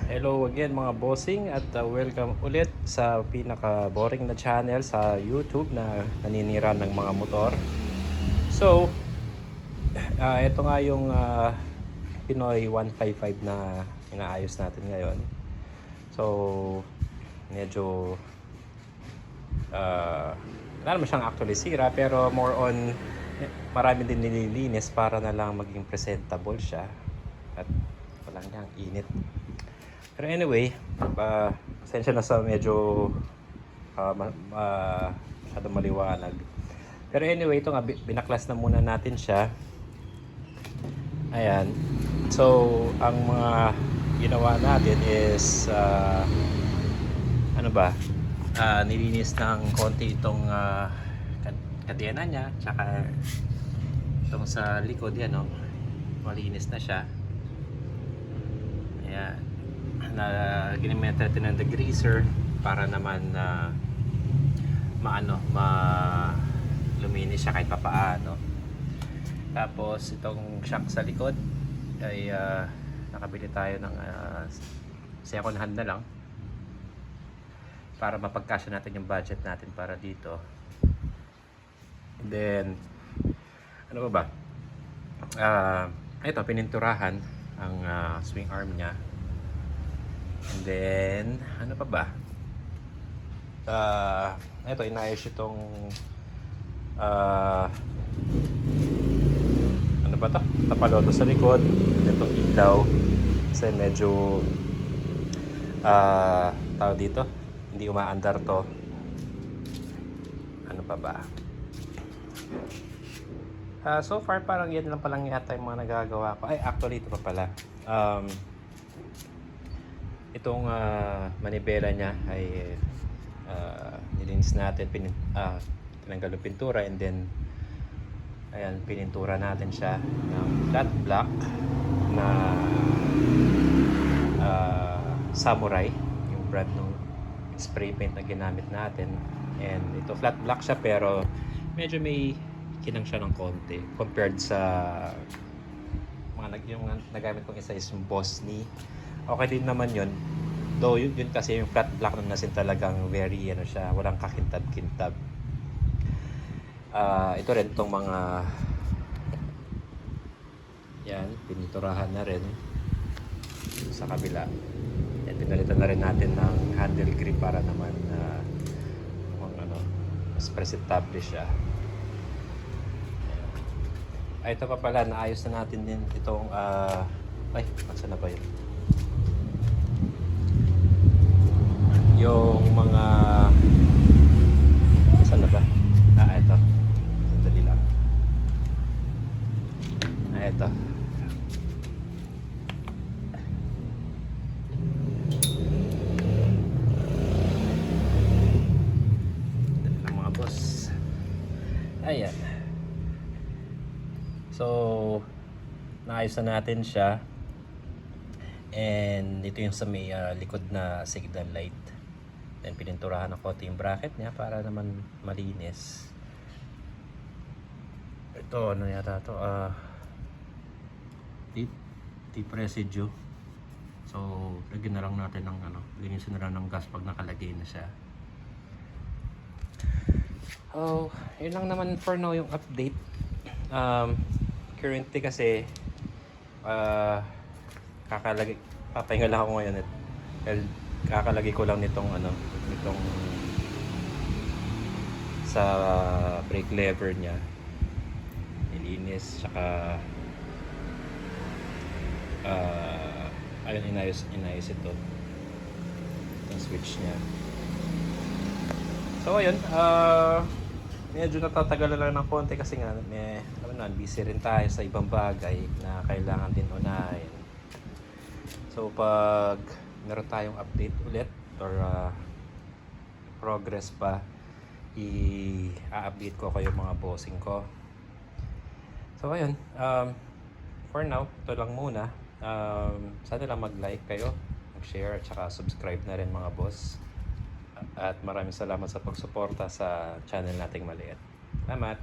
Hello again mga bossing at welcome ulit sa pinaka-boring na channel sa YouTube na naninira ng mga motor. So, ito nga yung Pinoy 155 na inaayos natin ngayon. So, medyo wala naman siyang actually sira pero more on marami din nililinis para na lang maging presentable siya at walang niyang init. Pero anyway, pasensya na sa medyo masyadong maliwanag. Pero anyway, ito nga, binaklas na muna natin siya. Ayan. So, ang mga ginawa natin is, ano ba, nilinis ng konti itong kadena niya, tsaka itong sa likod yan, no? Malinis na siya. Ayan. Na ginamit natin ng degreaser para naman luminis siya kahit papaano. Tapos itong shock sa likod ay nakabili tayo ng second hand na lang para mapagkasya natin yung budget natin para dito. And then ano ba? Ito pininturahan ang swing arm niya. And then, ano pa ba? Ito, inayos itong ano ba ito? Tapaloto sa likod. Itong ilaw. Kasi medyo tawag dito. Hindi umaandar to. Ano pa ba? So far, parang yan lang palang yata yung mga nagagawa ko. Ay, actually, ito pa pala. Itong manibela niya ay nilinis natin, tinanggal yung pintura, and then ayan, pinintura natin siya ng flat black na Samurai, yung brand ng spray paint na ginamit natin. And ito flat black siya pero medyo may kinang siya ng konti compared sa yung nagamit kong isa is yung Bosni. Okay din naman yun. Though yun kasi yung flat black naman nasin talagang very ano siya, walang kakintab-kintab. Ito rin itong mga yan, piniturahan na rin sa kabila. Yan, pinalitan na rin natin ng handle grip para naman mas presentable siya. Ito pa pala, naayos na natin din itong saan na ba yun? Yung mga saan na ba? Ito. Sandali lang. Ito. Sandali lang mga boss. Ayan. So, naayos na natin siya. And ito yung sa may likod na signal light. Then pininturahan ng konti yung bracket niya para naman malinis. Ito ano yata to, deep residue. So lagyan na lang natin ng linisin na lang ng gas pag nakalagay na siya. Oh, yun lang naman for now yung update. Currently kasi papahinga lang ako ngayon kakalagay ko lang nitong sa brake lever niya, nilinis, tsaka ayun, inayos ito, yung switch niya. So ayun, medyo natatagal lang ng konti kasi nga busy rin tayo sa ibang bagay na kailangan din unahin. So pag meron tayong update ulit or progress pa, i-update ko kayo mga bossing ko. So ayun, for now, ito lang muna. Sana lang mag-like kayo, mag-share, at saka subscribe na rin mga boss. At maraming salamat sa pagsuporta sa channel nating maliit. Salamat!